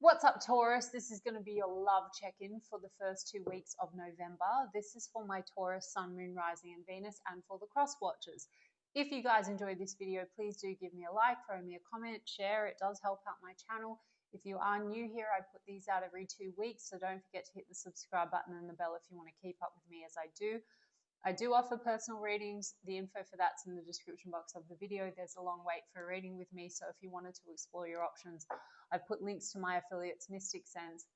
What's up, Taurus? This is going to be your love check-in for the first 2 weeks of November. This is for my Taurus Sun, Moon, Rising and Venus and for the cross watchers. If you guys enjoyed this video, please do give me a like, throw me a comment, share. It does help out my channel. If you are new here, I put these out every 2 weeks, so don't forget to hit the subscribe button and the bell if you want to keep up with me as I do. I do offer personal readings. The info for that's in the description box of the video. There's a long wait for a reading with me, so if you wanted to explore your options, I've put links to my affiliates Mystic Sense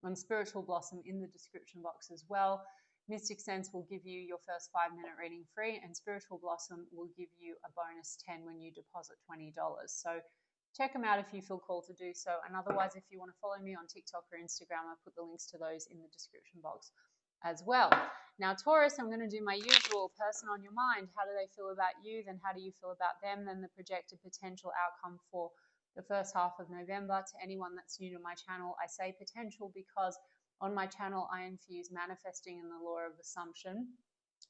and Spiritual Blossom in the description box as well. Mystic Sense will give you your first 5-minute reading free, and Spiritual Blossom will give you a bonus 10 when you deposit $20. So check them out if you feel called to do so. And otherwise, if you want to follow me on TikTok or Instagram, I put the links to those in the description box as well. Now, Taurus, I'm going to do my usual person on your mind. How do they feel about you? Then how do you feel about them? Then the projected potential outcome for the first half of November. To anyone that's new to my channel, I say potential because on my channel, I infuse manifesting and the law of assumption.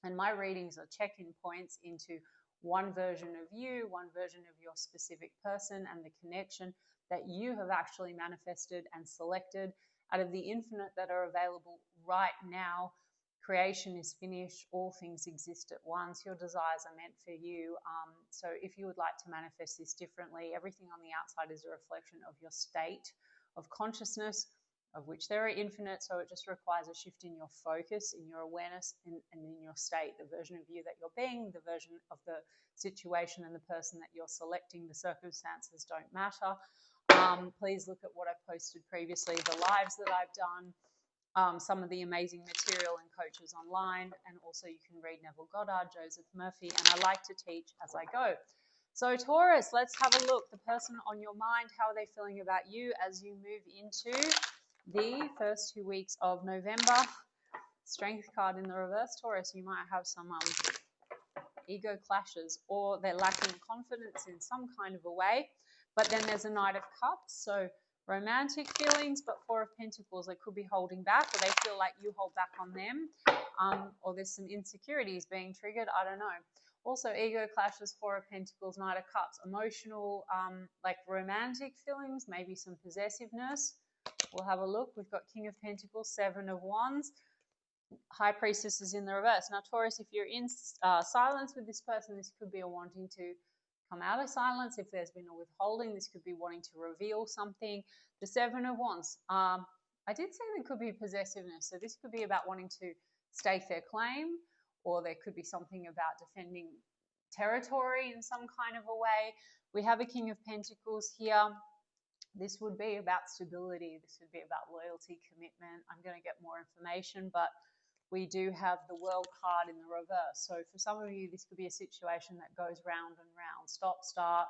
And my readings are check-in points into one version of you, one version of your specific person and the connection that you have actually manifested and selected out of the infinite that are available right now. Creation is finished. All things exist at once. Your desires are meant for you. So if you would like to manifest this differently, everything on the outside is a reflection of your state of consciousness, of which there are infinite. So it just requires a shift in your focus, in your awareness, and in your state, the version of you that you're being, the version of the situation and the person that you're selecting. The circumstances don't matter. Please look at what I've posted previously, the lives that I've done, some of the amazing material and coaches online, and also you can read Neville Goddard, Joseph Murphy, and I like to teach as I go. So Taurus, let's have a look. The person on your mind, how are they feeling about you as you move into the first 2 weeks of November? Strength card in the reverse, Taurus. You might have some ego clashes, or they're lacking confidence in some kind of a way. But then there's a Knight of Cups, so romantic feelings, but Four of Pentacles, they could be holding back, or they feel like you hold back on them, or there's some insecurities being triggered, I don't know. Also, ego clashes, Four of Pentacles, Knight of Cups, emotional, like romantic feelings, maybe some possessiveness. We'll have a look. We've got King of Pentacles, Seven of Wands. High Priestess is in the reverse. Now, Taurus, if you're in silence with this person, this could be a wanting to come out of silence. If there's been a withholding, this could be wanting to reveal something. The Seven of Wands. I did say there could be possessiveness. So this could be about wanting to stake their claim, or there could be something about defending territory in some kind of a way. We have a King of Pentacles here. This would be about stability. This would be about loyalty, commitment. I'm going to get more information, but we do have the World card in the reverse. So for some of you, this could be a situation that goes round and round. Stop, start,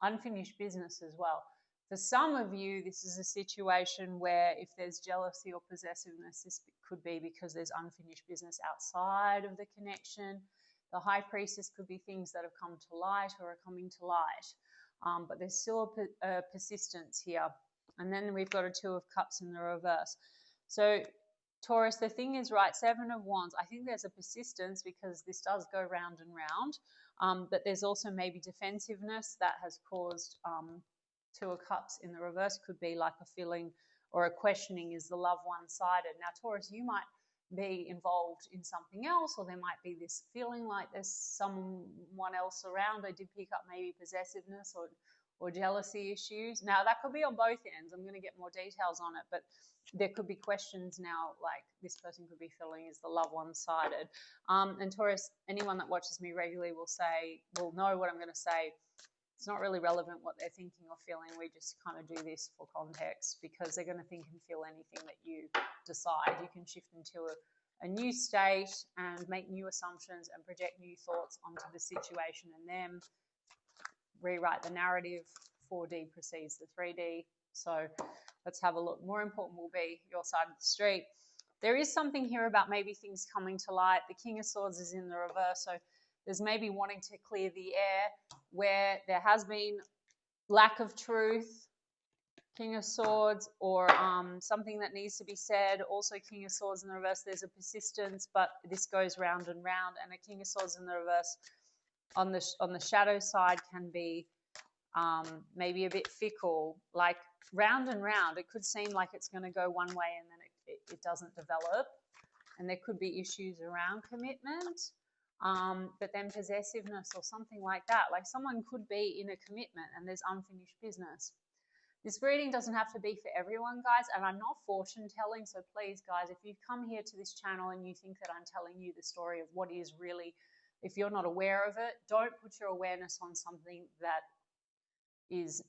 unfinished business as well. For some of you, this is a situation where if there's jealousy or possessiveness, this could be because there's unfinished business outside of the connection. The High Priestess could be things that have come to light or are coming to light. But there's still a persistence here. And then we've got a Two of Cups in the reverse. So Taurus, the thing is, right, Seven of Wands, I think there's a persistence because this does go round and round, but there's also maybe defensiveness that has caused Two of Cups in the reverse. Could be like a feeling or a questioning, is the love one-sided? Now, Taurus, you might be involved in something else, or there might be this feeling like there's someone else around. I did pick up maybe possessiveness or jealousy issues. Now, that could be on both ends. I'm going to get more details on it, but there could be questions now, like this person could be feeling, is the love one-sided? And Taurus, anyone that watches me regularly will know what I'm going to say. It's not really relevant what they're thinking or feeling. We just kind of do this for context because they're going to think and feel anything that you decide. You can shift into a new state and make new assumptions and project new thoughts onto the situation and them. Rewrite the narrative. 4D precedes the 3D. So let's have a look. More important will be your side of the street. There is something here about maybe things coming to light. The King of Swords is in the reverse. So there's maybe wanting to clear the air where there has been lack of truth. King of Swords, or something that needs to be said. Also King of Swords in the reverse. There's a persistence, but this goes round and round. And a King of Swords in the reverse on the shadow side can be maybe a bit fickle, like round and round. It could seem like it's going to go one way and then it doesn't develop. And there could be issues around commitment, but then possessiveness or something like that. Like someone could be in a commitment and there's unfinished business. This reading doesn't have to be for everyone, guys, and I'm not fortune telling, so please, guys, if you've come here to this channel and you think that I'm telling you the story of what is really, if you're not aware of it, don't put your awareness on something that is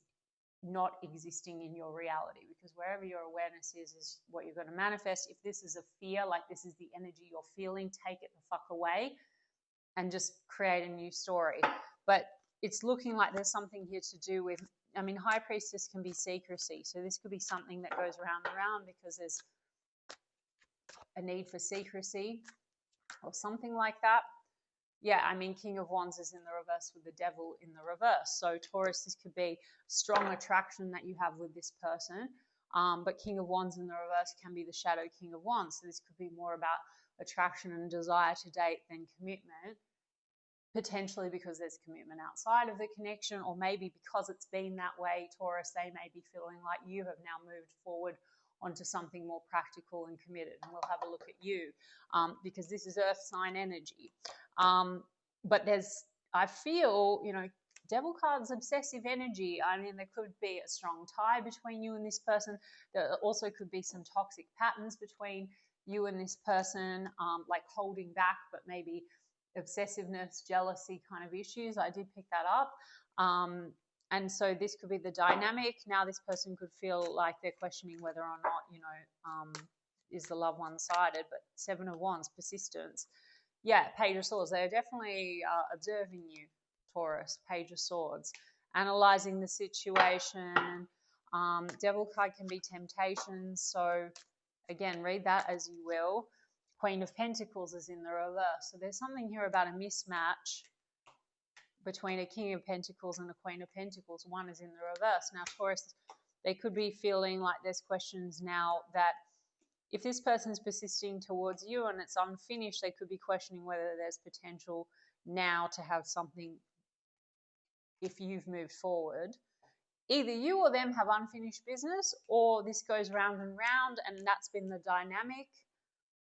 not existing in your reality, because wherever your awareness is what you're going to manifest. If this is a fear, like this is the energy you're feeling, take it the fuck away and just create a new story. But it's looking like there's something here to do with, I mean, High Priestess can be secrecy. So this could be something that goes round and round because there's a need for secrecy or something like that. Yeah, I mean, King of Wands is in the reverse with the Devil in the reverse. So Taurus, this could be strong attraction that you have with this person. But King of Wands in the reverse can be the Shadow King of Wands. So this could be more about attraction and desire to date than commitment. Potentially because there's commitment outside of the connection, or maybe because it's been that way, Taurus, they may be feeling like you have now moved forward onto something more practical and committed. And we'll have a look at you because this is earth sign energy. But there's, I feel, you know, Devil card's obsessive energy. I mean, there could be a strong tie between you and this person. There also could be some toxic patterns between you and this person, like holding back, but maybe obsessiveness, jealousy kind of issues. I did pick that up. And so this could be the dynamic. Now this person could feel like they're questioning whether or not, you know, is the love one-sided. But Seven of Wands, persistence. Yeah, Page of Swords. They're definitely observing you, Taurus. Page of Swords. Analyzing the situation. Devil card can be temptation. So again, read that as you will. Queen of Pentacles is in the reverse. So there's something here about a mismatch between a King of Pentacles and a Queen of Pentacles. One is in the reverse. Now, Taurus, they could be feeling like there's questions now that if this person's persisting towards you and it's unfinished, they could be questioning whether there's potential now to have something if you've moved forward. Either you or them have unfinished business, or this goes round and round and that's been the dynamic,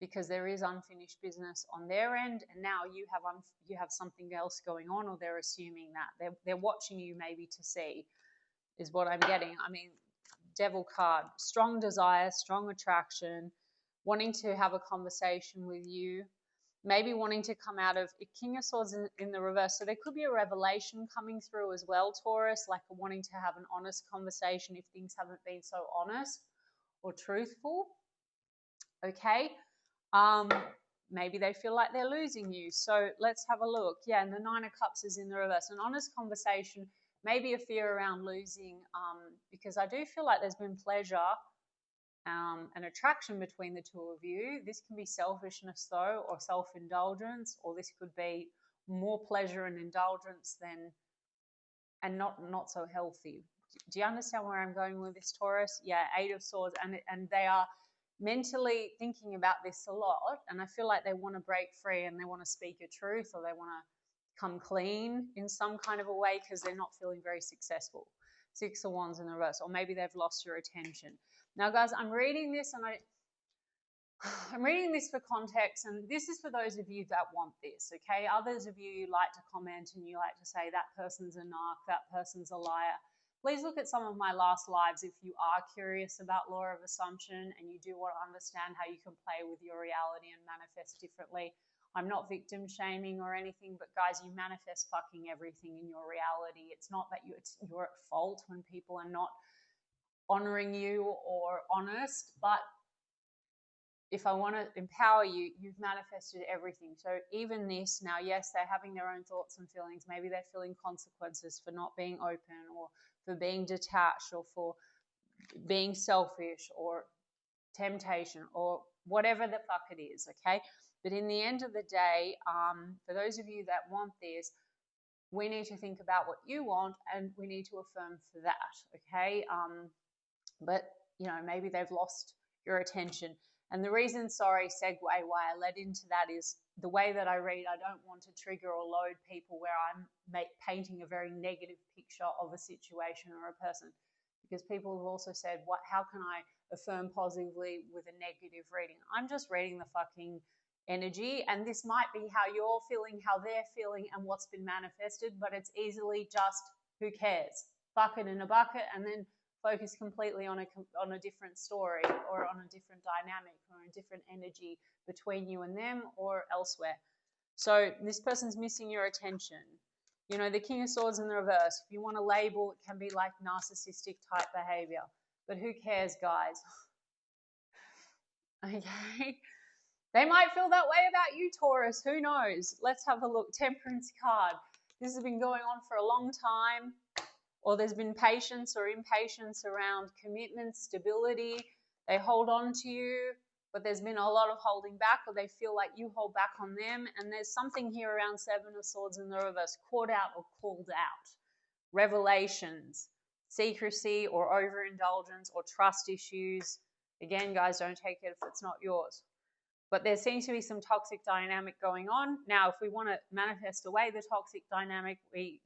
because there is unfinished business on their end, and now you have something else going on, or they're assuming that they're watching you maybe to see, is what I'm getting. I mean, Devil card, strong desire, strong attraction, wanting to have a conversation with you, maybe wanting to come out of a King of Swords in the reverse. So there could be a revelation coming through as well, Taurus, like wanting to have an honest conversation if things haven't been so honest or truthful. Okay. Maybe they feel like they're losing you. So let's have a look. Yeah, and the Nine of Cups is in the reverse. An honest conversation, maybe a fear around losing, because I do feel like there's been pleasure and attraction between the two of you. This can be selfishness though, or self-indulgence, or this could be more pleasure and indulgence than, and not so healthy. Do you understand where I'm going with this, Taurus? Yeah, Eight of Swords, and they are mentally thinking about this a lot, and I feel like they want to break free and they want to speak a truth, or they want to come clean in some kind of a way because they're not feeling very successful. Six of Wands in the reverse, or maybe they've lost your attention. Now, guys, I'm reading this and I'm reading this for context, and this is for those of you that want this, okay? Others of you like to comment and you like to say that person's a narc, that person's a liar. Please look at some of my last lives if you are curious about law of assumption and you do want to understand how you can play with your reality and manifest differently. I'm not victim shaming or anything, but guys, you manifest fucking everything in your reality. It's not that you're at fault when people are not honoring you or honest, but if I want to empower you, you've manifested everything. So even this now, yes, they're having their own thoughts and feelings. Maybe they're feeling consequences for not being open, or for being detached, or for being selfish, or temptation, or whatever the fuck it is, okay? But in the end of the day, for those of you that want this, we need to think about what you want and we need to affirm for that, okay? But, you know, maybe they've lost your attention. And the reason, segue why I led into that is the way that I read, I don't want to trigger or load people where I'm painting a very negative picture of a situation or a person. Because people have also said, how can I affirm positively with a negative reading? I'm just reading the fucking energy, and this might be how you're feeling, how they're feeling, and what's been manifested, but it's easily just, who cares? Bucket in a bucket, and then focus completely on a different story or on a different dynamic or a different energy between you and them or elsewhere. So this person's missing your attention. You know, the King of Swords in the reverse, if you want to label, it can be like narcissistic type behavior. But who cares, guys? Okay. They might feel that way about you, Taurus. Who knows? Let's have a look. Temperance card. This has been going on for a long time. Or there's been patience or impatience around commitment, stability. They hold on to you, but there's been a lot of holding back, or they feel like you hold back on them. And there's something here around Seven of Swords in the reverse, caught out or called out. Revelations, secrecy or overindulgence or trust issues. Again, guys, don't take it if it's not yours. But there seems to be some toxic dynamic going on. Now, if we want to manifest away the toxic dynamic,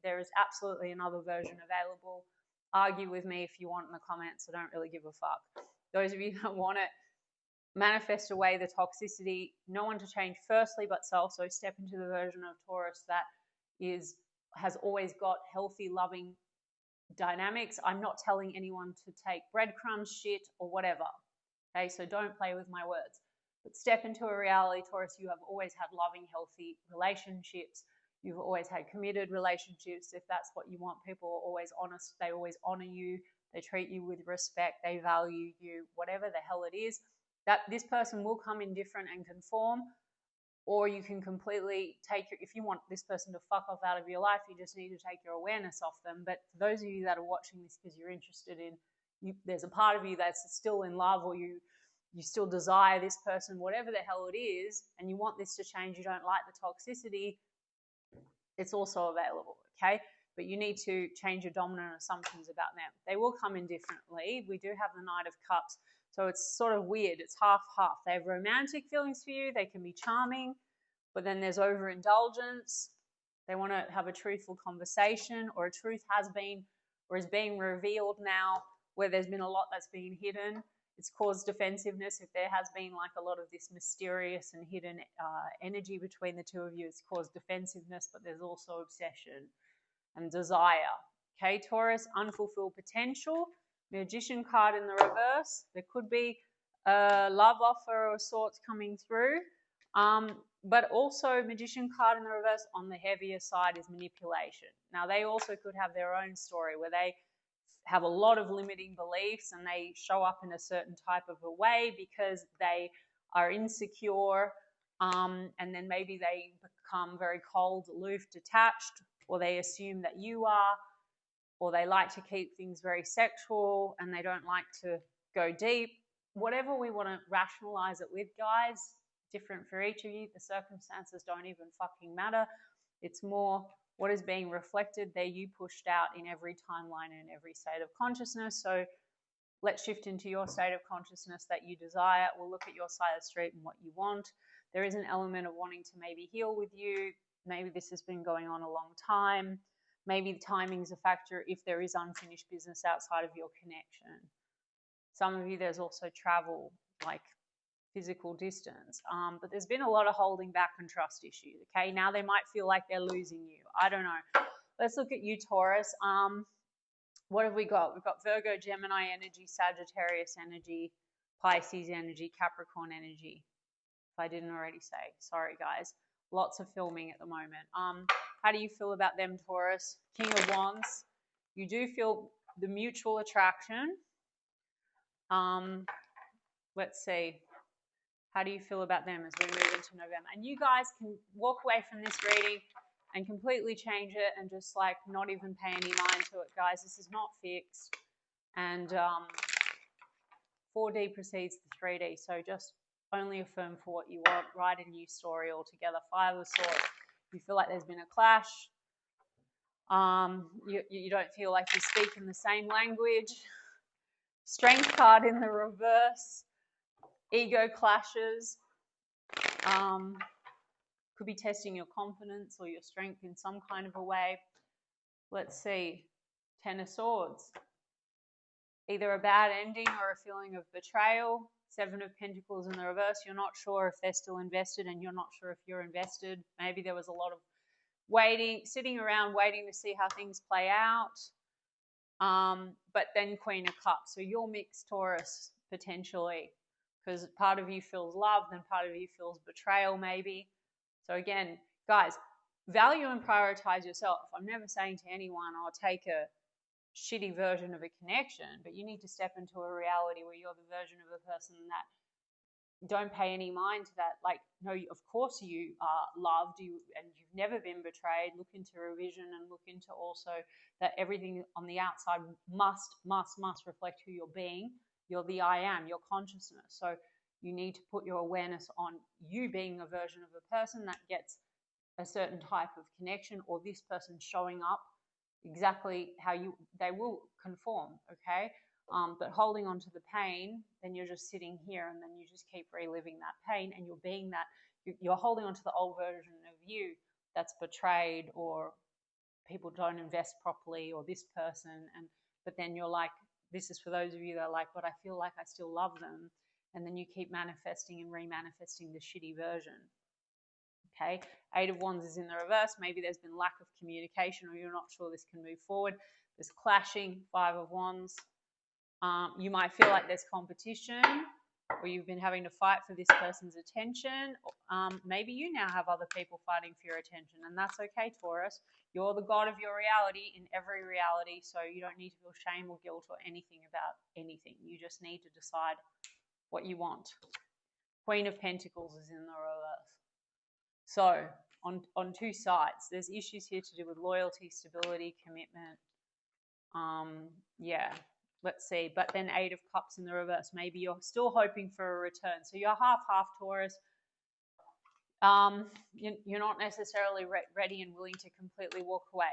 there is absolutely another version available. Argue with me if you want in the comments. I don't really give a fuck. Those of you that want to manifest away the toxicity, no one to change firstly but self. So step into the version of Taurus that has always got healthy, loving dynamics. I'm not telling anyone to take breadcrumbs, shit, or whatever. Okay, so don't play with my words. But step into a reality, Taurus, you have always had loving, healthy relationships. You've always had committed relationships. If that's what you want, people are always honest. They always honor you. They treat you with respect. They value you, whatever the hell it is. That this person will come in different and conform, or you can completely if you want this person to fuck off out of your life, you just need to take your awareness off them. But for those of you that are watching this because you're interested in, there's a part of you that's still in love, or you still desire this person, whatever the hell it is, and you want this to change, you don't like the toxicity, it's also available, okay? But you need to change your dominant assumptions about them. They will come in differently. We do have the Knight of Cups, so it's sort of weird. It's half-half. They have romantic feelings for you. They can be charming, but then there's overindulgence. They want to have a truthful conversation, or a truth has been or is being revealed now where there's been a lot that's been hidden. It's caused defensiveness. If there has been like a lot of this mysterious and hidden energy between the two of you, it's caused defensiveness, but there's also obsession and desire. Okay, Taurus, unfulfilled potential. Magician card in the reverse. There could be a love offer of sorts coming through. But also Magician card in the reverse on the heavier side is manipulation. Now, they also could have their own story where they have a lot of limiting beliefs and they show up in a certain type of a way because they are insecure, and then maybe they become very cold, aloof, detached, or they assume that you are, or they like to keep things very sexual and they don't like to go deep. Whatever we want to rationalize it with, guys, different for each of you. The circumstances don't even fucking matter. It's more what is being reflected there, you pushed out in every timeline and every state of consciousness. So let's shift into your state of consciousness that you desire. We'll look at your side of the street and what you want. There is an element of wanting to maybe heal with you. Maybe this has been going on a long time. Maybe the timing's a factor if there is unfinished business outside of your connection. Some of you, there's also travel, like physical distance, but there's been a lot of holding back and trust issues. Okay, now they might feel like they're losing you. I don't know. Let's look at you, Taurus. What have we got? We've got Virgo, Gemini energy, Sagittarius energy, Pisces energy, Capricorn energy. If I didn't already say, sorry guys. Lots of filming at the moment. How do you feel about them, Taurus? King of Wands. You do feel the mutual attraction. Let's see. How do you feel about them as we move into November? And you guys can walk away from this reading and completely change it and just like not even pay any mind to it, guys. This is not fixed. And 4D precedes the 3D. So just only affirm for what you want. Write a new story altogether. 5 of Swords. You feel like there's been a clash. You don't feel like you speak in the same language. Strength card in the reverse. ego clashes. Could be testing your confidence or your strength in some kind of a way. Let's see. 10 of Swords. Either a bad ending or a feeling of betrayal. 7 of Pentacles in the reverse. You're not sure if they're still invested and you're not sure if you're invested. Maybe there was a lot of waiting, sitting around waiting to see how things play out. But then Queen of Cups. So you're mixed, Taurus, potentially. Because part of you feels love, then part of you feels betrayal, maybe. So again, guys, value and prioritize yourself. I'm never saying to anyone, I'll take a shitty version of a connection, but you need to step into a reality where you're the version of a person that don't pay any mind to that. Like, no, of course you are loved, and you've never been betrayed. Look into revision and look into also that everything on the outside must reflect who you're being. You're the I am, your consciousness. So you need to put your awareness on you being a version of a person that gets a certain type of connection, or this person showing up exactly how they will conform, okay? But holding on to the pain, then you're just sitting here and then you just keep reliving that pain, and you're being that, you're holding on to the old version of you that's betrayed, or people don't invest properly, or this person, but then you're like, this is for those of you that are like, but I feel like I still love them, and then you keep manifesting and remanifesting the shitty version. Okay, 8 of Wands is in the reverse. Maybe there's been lack of communication, or you're not sure this can move forward. There's clashing, 5 of Wands. You might feel like there's competition, or you've been having to fight for this person's attention. Maybe you now have other people fighting for your attention, and that's okay, Taurus. You're the god of your reality in every reality, so you don't need to feel shame or guilt or anything about anything. You just need to decide what you want. Queen of Pentacles is in the reverse. So on two sides, there's issues here to do with loyalty, stability, commitment. Yeah, let's see. But then 8 of Cups in the reverse. Maybe you're still hoping for a return. So you're half-half, Taurus. You're not necessarily ready and willing to completely walk away.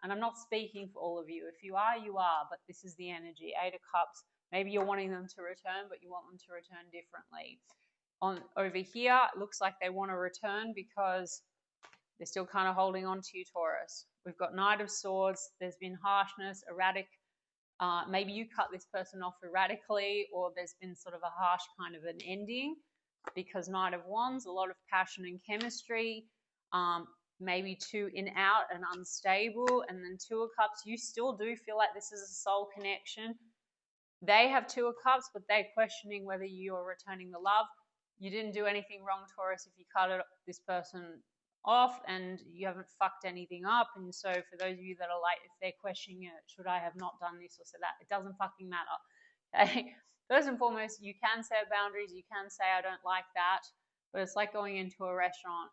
And I'm not speaking for all of you. If you are, you are. But this is the energy. 8 of Cups. Maybe you're wanting them to return, but you want them to return differently. Over here, it looks like they want to return because they're still kind of holding on to you, Taurus. We've got Knight of Swords. There's been harshness, erratic. Maybe you cut this person off erratically, or there's been sort of a harsh kind of an ending because Knight of Wands, a lot of passion and chemistry, maybe too in out and unstable. And then 2 of Cups, you still do feel like this is a soul connection. They have 2 of Cups, but they're questioning whether you're returning the love. You didn't do anything wrong, Taurus, if you cut this person off and you haven't fucked anything up. And so for those of you that are like, if they're questioning it, should I have not done this or said that? It doesn't fucking matter. Okay? First and foremost, you can set boundaries. You can say, I don't like that. But it's like going into a restaurant.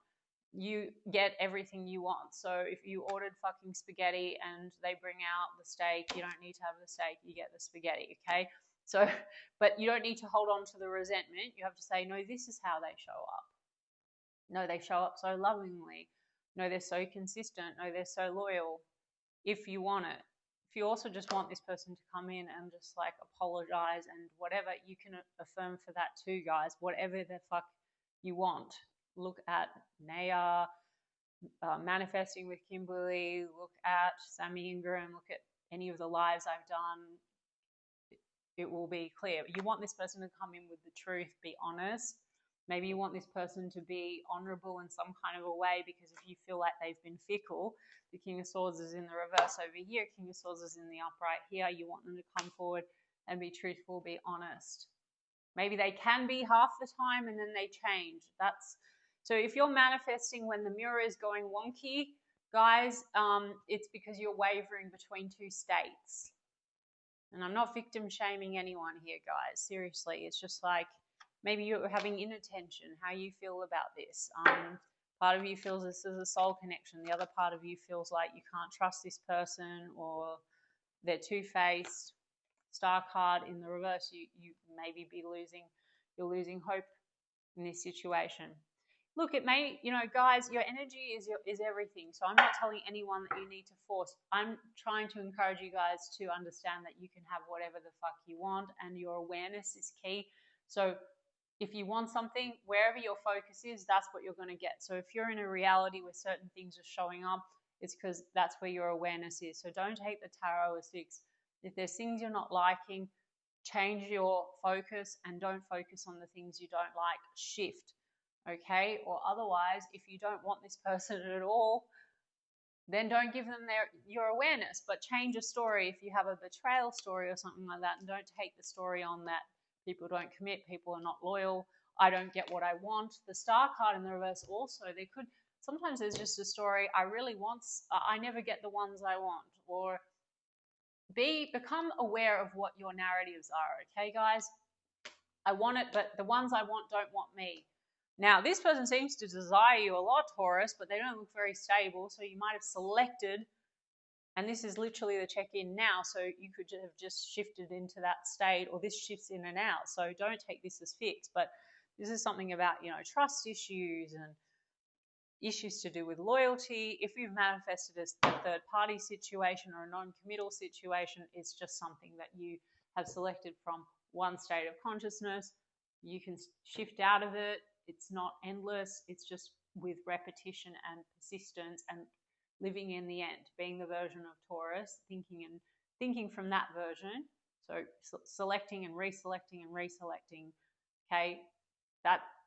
You get everything you want. So if you ordered fucking spaghetti and they bring out the steak, you don't need to have the steak. You get the spaghetti, okay? So, but you don't need to hold on to the resentment. You have to say, no, this is how they show up. No, they show up so lovingly. No, they're so consistent. No, they're so loyal. If you want it. If you also just want this person to come in and just like apologize and whatever, you can affirm for that too, guys. Whatever the fuck you want. Look at Naya, manifesting with Kimberly. Look at Sammy Ingram. Look at any of the lives I've done. It will be clear. You want this person to come in with the truth, be honest. Maybe you want this person to be honorable in some kind of a way, because if you feel like they've been fickle, the King of Swords is in the reverse over here, King of Swords is in the upright here. You want them to come forward and be truthful, be honest. Maybe they can be half the time and then they change. So if you're manifesting when the mirror is going wonky, guys, it's because you're wavering between two states. And I'm not victim shaming anyone here, guys. Seriously, it's just like maybe you're having inattention, how you feel about this. Part of you feels this is a soul connection. The other part of you feels like you can't trust this person, or they're two-faced. Star card in the reverse, you maybe you're losing hope in this situation. Look, it may, guys, your energy is everything. So I'm not telling anyone that you need to force. I'm trying to encourage you guys to understand that you can have whatever the fuck you want, and your awareness is key. So if you want something, wherever your focus is, that's what you're going to get. So if you're in a reality where certain things are showing up, it's because that's where your awareness is. So don't take the tarot as fixed. If there's things you're not liking, change your focus and don't focus on the things you don't like. Shift, okay? Or otherwise, if you don't want this person at all, then don't give them your awareness, but change a story. If you have a betrayal story or something like that, and don't take the story on that people don't commit, people are not loyal, I don't get what I want. The Star card in the reverse also, sometimes there's just a story, I never get the ones I want, or become aware of what your narratives are, okay, guys? I want it, but the ones I want don't want me. Now, this person seems to desire you a lot, Taurus, but they don't look very stable, so you might have selected, and this is literally the check-in now, so you could have just shifted into that state, or this shifts in and out, so don't take this as fixed, but this is something about, trust issues and issues to do with loyalty. If you've manifested as a third-party situation or a non-committal situation, it's just something that you have selected from one state of consciousness. You can shift out of it. It's not endless. It's just with repetition and persistence and living in the end, being the version of Taurus, thinking from that version. So selecting and reselecting and reselecting. Okay,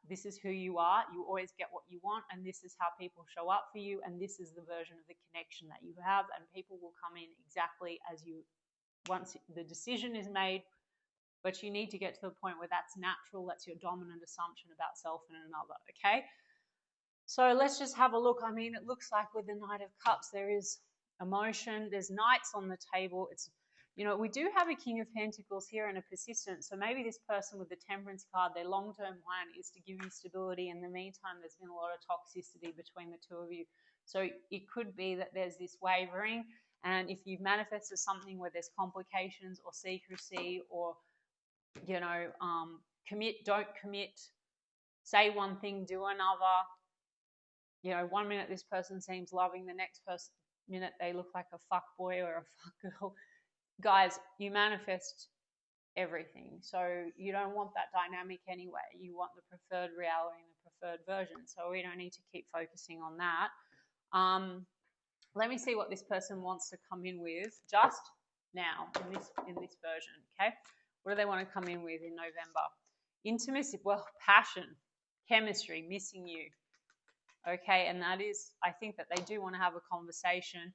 this is who you are. You always get what you want, and this is how people show up for you, and this is the version of the connection that you have, and people will come in exactly as you, once the decision is made. But you need to get to the point where that's natural, that's your dominant assumption about self and another, okay? So let's just have a look. I mean, it looks like with the Knight of Cups, there is emotion, there's knights on the table. We do have a King of Pentacles here and a persistence. So maybe this person with the Temperance card, their long-term plan is to give you stability. In the meantime, there's been a lot of toxicity between the two of you. So it could be that there's this wavering. And if you've manifested something where there's complications or secrecy or commit, don't commit, say one thing, do another. 1 minute this person seems loving, the next minute they look like a fuck boy or a fuck girl. Guys, you manifest everything. So you don't want that dynamic anyway. You want the preferred reality and the preferred version. So we don't need to keep focusing on that. Let me see what this person wants to come in with just now in this version, okay? What do they want to come in with in November? Intimacy, passion, chemistry, missing you. Okay, and that is, I think that they do want to have a conversation.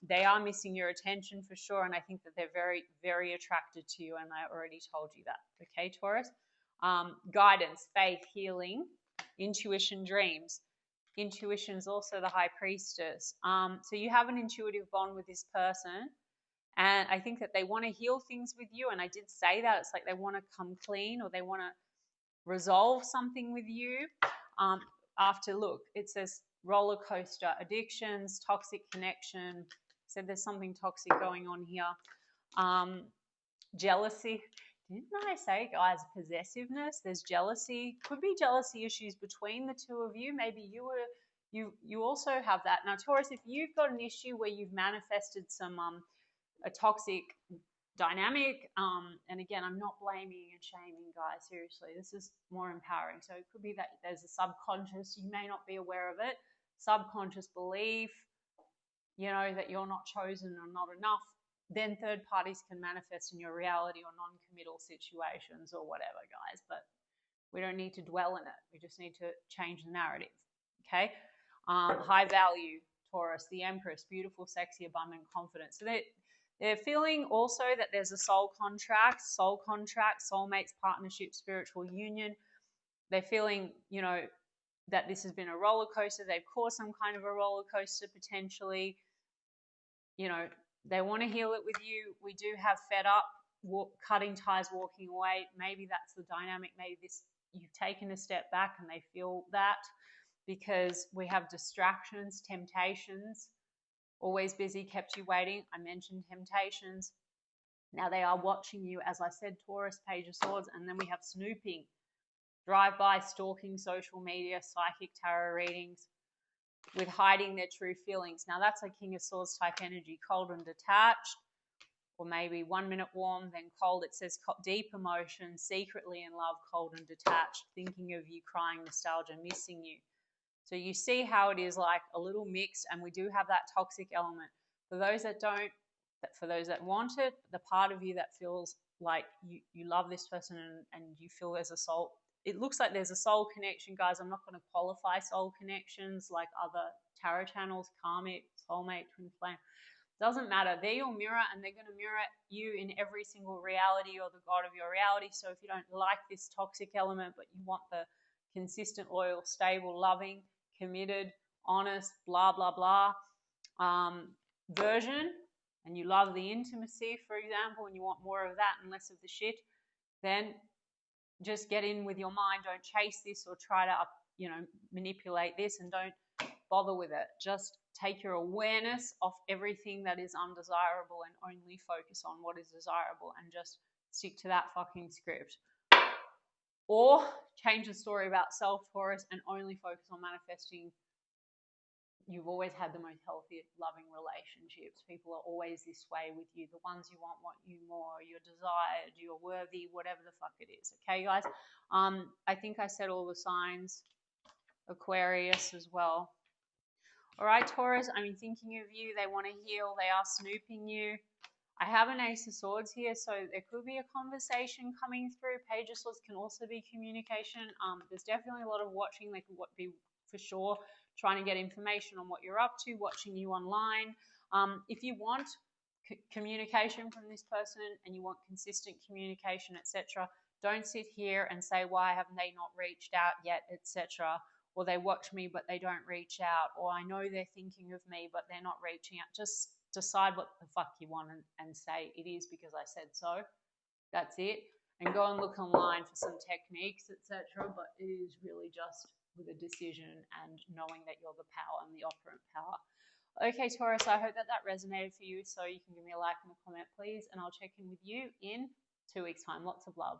They are missing your attention for sure, and I think that they're very, very attracted to you, and I already told you that. Okay, Taurus? Guidance, faith, healing, intuition, dreams. Intuition is also the High Priestess. So you have an intuitive bond with this person. And I think that they want to heal things with you. And I did say that. It's like they want to come clean or they want to resolve something with you. Look, it says roller coaster, addictions, toxic connection. Said there's something toxic going on here. Jealousy. Didn't I say, guys, possessiveness? There's jealousy. Could be jealousy issues between the two of you. Maybe you also have that. Now, Taurus, if you've got an issue where you've manifested a toxic dynamic, and again, I'm not blaming and shaming, guys, seriously, this is more empowering. So it could be that there's a subconscious, you may not be aware of it, subconscious belief, that you're not chosen or not enough. Then third parties can manifest in your reality or non-committal situations or whatever, guys, but we don't need to dwell in it. We just need to change the narrative, okay? High value, Taurus, the Empress, beautiful, sexy, abundant, confident. So they're feeling also that there's a soul contract, soulmates, partnership, spiritual union. They're feeling, that this has been a roller coaster. They've caused some kind of a roller coaster potentially. They want to heal it with you. We do have fed up, cutting ties, walking away. Maybe that's the dynamic. Maybe you've taken a step back and they feel that because we have distractions, temptations. Always busy, kept you waiting. I mentioned temptations. Now they are watching you, as I said, Taurus, Page of Swords, and then we have snooping, drive-by, stalking, social media, psychic tarot readings, with hiding their true feelings. Now that's a King of Swords type energy, cold and detached. or maybe 1 minute warm, then cold. It says deep emotion, secretly in love, cold and detached, thinking of you, crying, nostalgia, missing you. So you see how it is like a little mixed, and we do have that toxic element. For those that don't, for those that want it, the part of you that feels like you love this person and you feel there's a soul, it looks like there's a soul connection, guys. I'm not going to qualify soul connections like other tarot channels, karmic, soulmate, twin flame. Doesn't matter. They're your mirror, and they're going to mirror you in every single reality or the God of your reality. So if you don't like this toxic element, but you want the consistent, loyal, stable, loving, committed, honest, blah, blah, blah version, and you love the intimacy, for example, and you want more of that and less of the shit, then just get in with your mind. Don't chase this or try to, manipulate this, and don't bother with it. Just take your awareness off everything that is undesirable and only focus on what is desirable, and just stick to that fucking script. Or change the story about self, Taurus, and only focus on manifesting. You've always had the most healthy, loving relationships. People are always this way with you. The ones you want you more. You're desired, you're worthy, whatever the fuck it is. Okay, guys? I think I said all the signs. Aquarius as well. All right, Taurus, I'm thinking of you. They want to heal. They are snooping you. I have an Ace of Swords here, so there could be a conversation coming through. Page of Swords can also be communication. There's definitely a lot of watching. They could be, for sure, trying to get information on what you're up to, watching you online. If you want communication from this person and you want consistent communication, etc., don't sit here and say, why haven't they not reached out yet, etc., or they watch me but they don't reach out, or I know they're thinking of me but they're not reaching out. Just decide what the fuck you want and say, it is because I said so. That's it. And go and look online for some techniques, etc. But it is really just with a decision and knowing that you're the power and the operant power. Okay, Taurus, I hope that resonated for you. So you can give me a like and a comment, please. And I'll check in with you in 2 weeks' time. Lots of love.